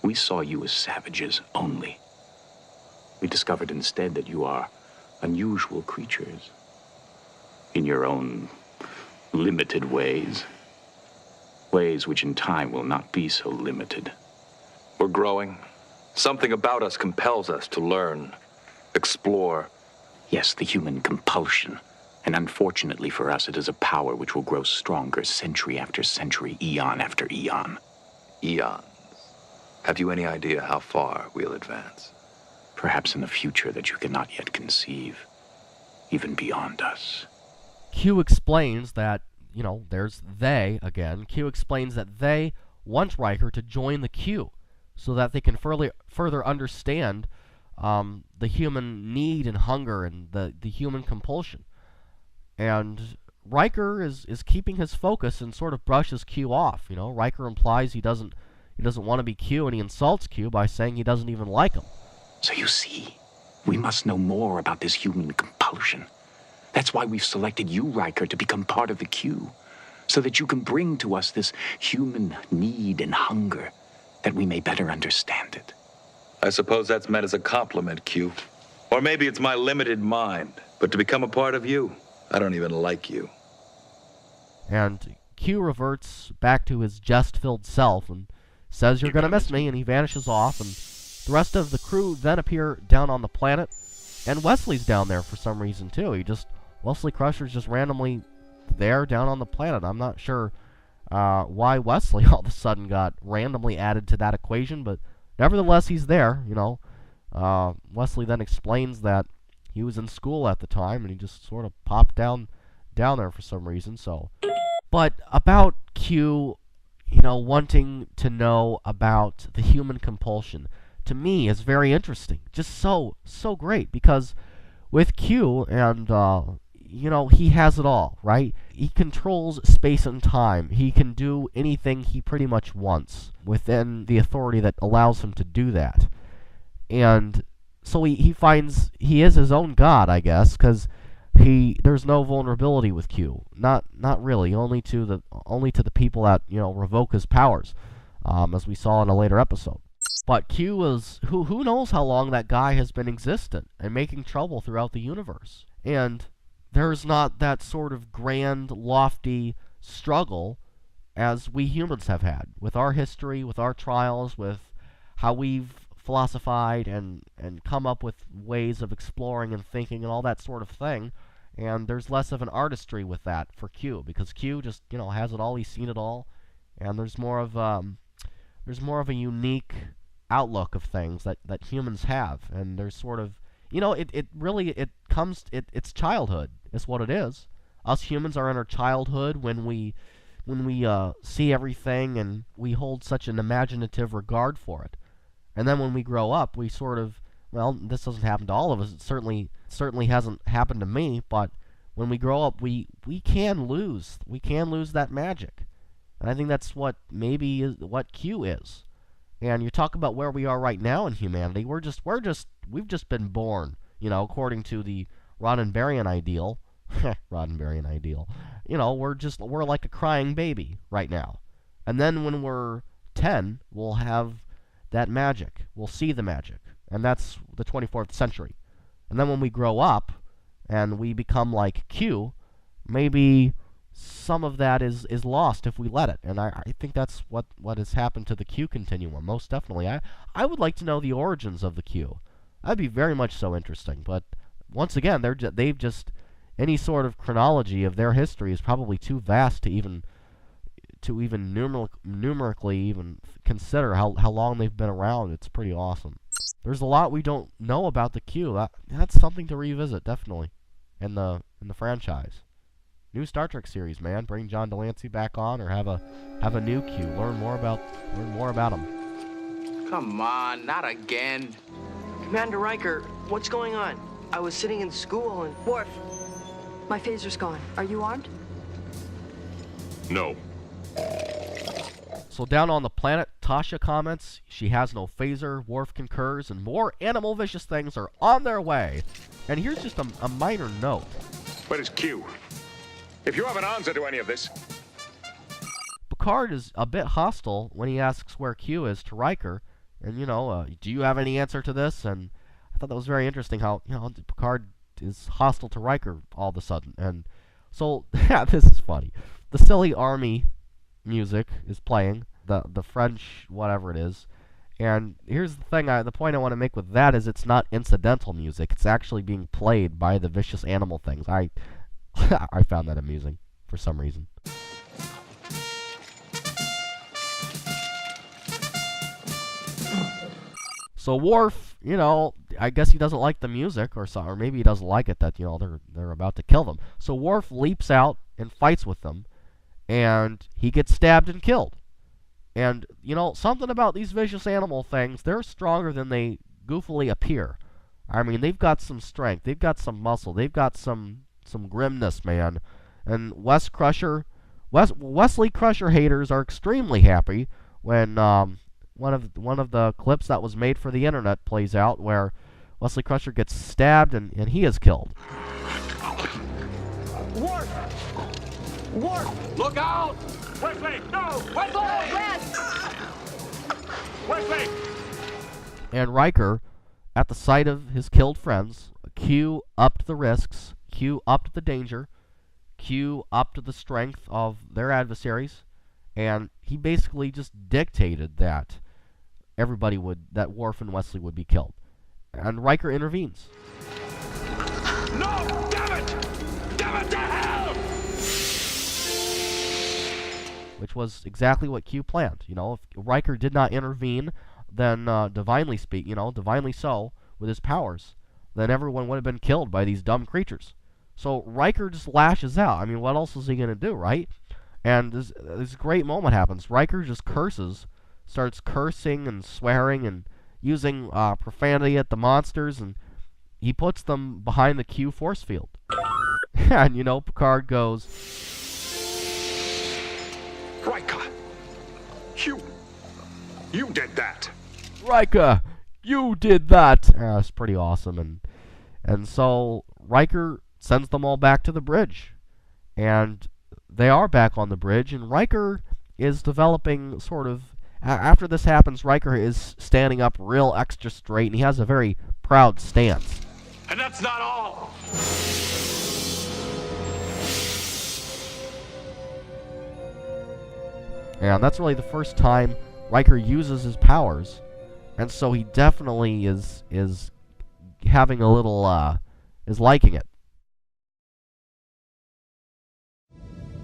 We saw you as savages only. We discovered instead that you are unusual creatures. In your own limited ways. Ways which in time will not be so limited. We're growing. Something about us compels us to learn, explore. Yes, the human compulsion. And unfortunately for us, it is a power which will grow stronger century after century, eon after eon. Eons. Have you any idea how far we'll advance? Perhaps in a future that you cannot yet conceive, even beyond us. Q explains that, there's they again. Q explains that they want Riker to join the Q so that they can further understand the human need and hunger and the human compulsion. And Riker is keeping his focus and sort of brushes Q off. Riker implies he doesn't want to be Q, and he insults Q by saying he doesn't even like him. So you see, we must know more about this human compulsion. That's why we've selected you, Riker, to become part of the Q, so that you can bring to us this human need and hunger, that we may better understand it. I suppose that's meant as a compliment, Q. Or maybe it's my limited mind. But to become a part of you, I don't even like you. And Q reverts back to his jest-filled self and says, "You're gonna miss me," and he vanishes off, and the rest of the crew then appear down on the planet, and Wesley's down there for some reason too. Wesley Crusher's just randomly there down on the planet. I'm not sure why Wesley all of a sudden got randomly added to that equation, but nevertheless he's there, Wesley then explains that he was in school at the time, and he just sort of popped down there for some reason, so. But about Q, wanting to know about the human compulsion, to me is very interesting. Just so great, because with Q, and, he has it all, right? He controls space and time. He can do anything he pretty much wants within the authority that allows him to do that. And so he finds he is his own god, I guess, because there's no vulnerability with Q. Not really. Only to the people that revoke his powers, as we saw in a later episode. But Q is who knows how long that guy has been existent and making trouble throughout the universe. And there's not that sort of grand, lofty struggle as we humans have had with our history, with our trials, with how we've philosophized and come up with ways of exploring and thinking and all that sort of thing. And there's less of an artistry with that for Q, because Q just has it all, he's seen it all, and there's more of a unique outlook of things that humans have, and there's sort of it's childhood is what it is. Us humans are in our childhood when we see everything and we hold such an imaginative regard for it. And then when we grow up, we sort of, this doesn't happen to all of us. It certainly hasn't happened to me, but when we grow up, we can lose that magic. And I think that's what maybe is what Q is. And you talk about where we are right now in humanity, we've just been born, according to the Roddenberryan ideal. Roddenberryan ideal. We're like a crying baby right now. And then when we're 10, we'll have that magic. We'll see the magic. And that's the 24th century. And then when we grow up and we become like Q, maybe some of that is lost if we let it. And I think that's what has happened to the Q continuum, most definitely. I would like to know the origins of the Q. That'd be very much so interesting. But once again, they've just, any sort of chronology of their history is probably too vast to even numerically even consider how long they've been around. It's pretty awesome. There's a lot we don't know about the Q. That's something to revisit, definitely, in the franchise. New Star Trek series, man. Bring John Delancey back on, or have a new Q. Learn more about him. Come on, not again. Commander Riker, what's going on? I was sitting in school and... Worf, my phaser's gone. Are you armed? No. So down on the planet, Tasha comments she has no phaser, Worf concurs, and more animal vicious things are on their way. And here's just a minor note. Where is Q? If you have an answer to any of this... Picard is a bit hostile when he asks where Q is to Riker, And, do you have any answer to this? And I thought that was very interesting how, Picard is hostile to Riker all of a sudden. And so, yeah, this is funny. The silly army music is playing, the French whatever it is. And here's the thing, the point I want to make with that is it's not incidental music. It's actually being played by the vicious animal things. I found that amusing for some reason. So Worf, I guess he doesn't like the music, or maybe he doesn't like it that they're about to kill them. So Worf leaps out and fights with them, and he gets stabbed and killed. And something about these vicious animal things, they're stronger than they goofily appear. I mean, they've got some strength, they've got some muscle, they've got some grimness, man. And Wesley Crusher haters are extremely happy when one of the clips that was made for the internet plays out where Wesley Crusher gets stabbed and he is killed. Worf! Worf! Look out! Wesley, no! Wesley! Wesley! And Riker, at the sight of his killed friends, Q upped the risks, Q upped the danger, Q upped the strength of their adversaries, and he basically just dictated that that Worf and Wesley would be killed. And Riker intervenes. No! Damn it! Damn it to hell! Which was exactly what Q planned. If Riker did not intervene, then divinely so, with his powers, then everyone would have been killed by these dumb creatures. So Riker just lashes out. I mean, what else is he going to do, right? And this great moment happens. Riker just starts cursing and swearing and using profanity at the monsters, and he puts them behind the Q force field. And, Picard goes, Riker! You did that! Riker, you did that! It's pretty awesome. And so Riker sends them all back to the bridge. And they are back on the bridge, and Riker is developing sort of... After this happens, Riker is standing up real extra straight, and he has a very proud stance. And that's not all! And that's really the first time Riker uses his powers, and so he definitely is having a little, is liking it.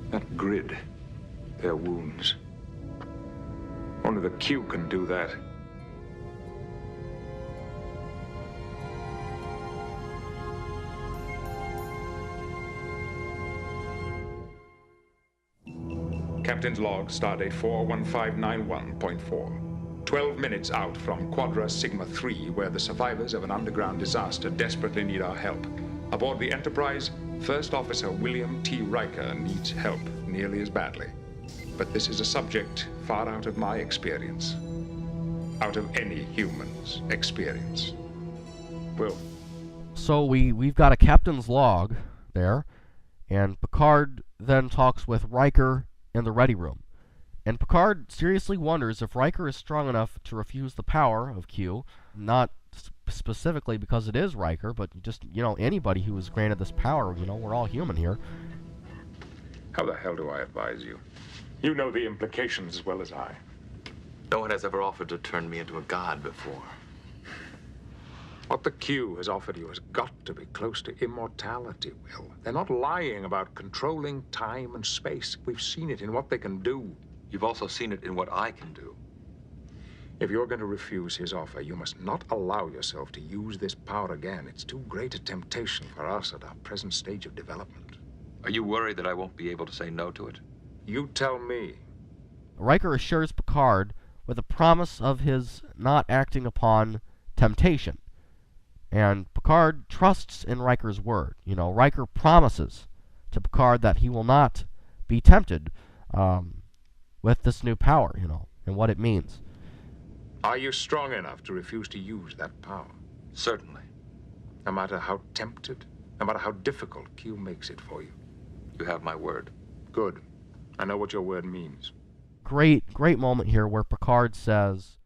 That grid, their wounds. Only the Q can do that. Captain's log, stardate 41591.4. 12 minutes out from Quadra Sigma 3, where the survivors of an underground disaster desperately need our help. Aboard the Enterprise, First Officer William T. Riker needs help nearly as badly. But this is a subject far out of my experience. Out of any human's experience. Will. So we've got a captain's log there, and Picard then talks with Riker in the ready room. And Picard seriously wonders if Riker is strong enough to refuse the power of Q, not specifically because it is Riker, but just, anybody who is granted this power. We're all human here. How the hell do I advise you? You know the implications as well as I. No one has ever offered to turn me into a god before. What the Q has offered you has got to be close to immortality, Will. They're not lying about controlling time and space. We've seen it in what they can do. You've also seen it in what I can do. If you're going to refuse his offer, you must not allow yourself to use this power again. It's too great a temptation for us at our present stage of development. Are you worried that I won't be able to say no to it? You tell me. Riker assures Picard with a promise of his not acting upon temptation. And Picard trusts in Riker's word. Riker promises to Picard that he will not be tempted with this new power, and what it means. Are you strong enough to refuse to use that power? Certainly. No matter how tempted, no matter how difficult Q makes it for you. You have my word. Good. I know what your word means. Great moment here where Picard says,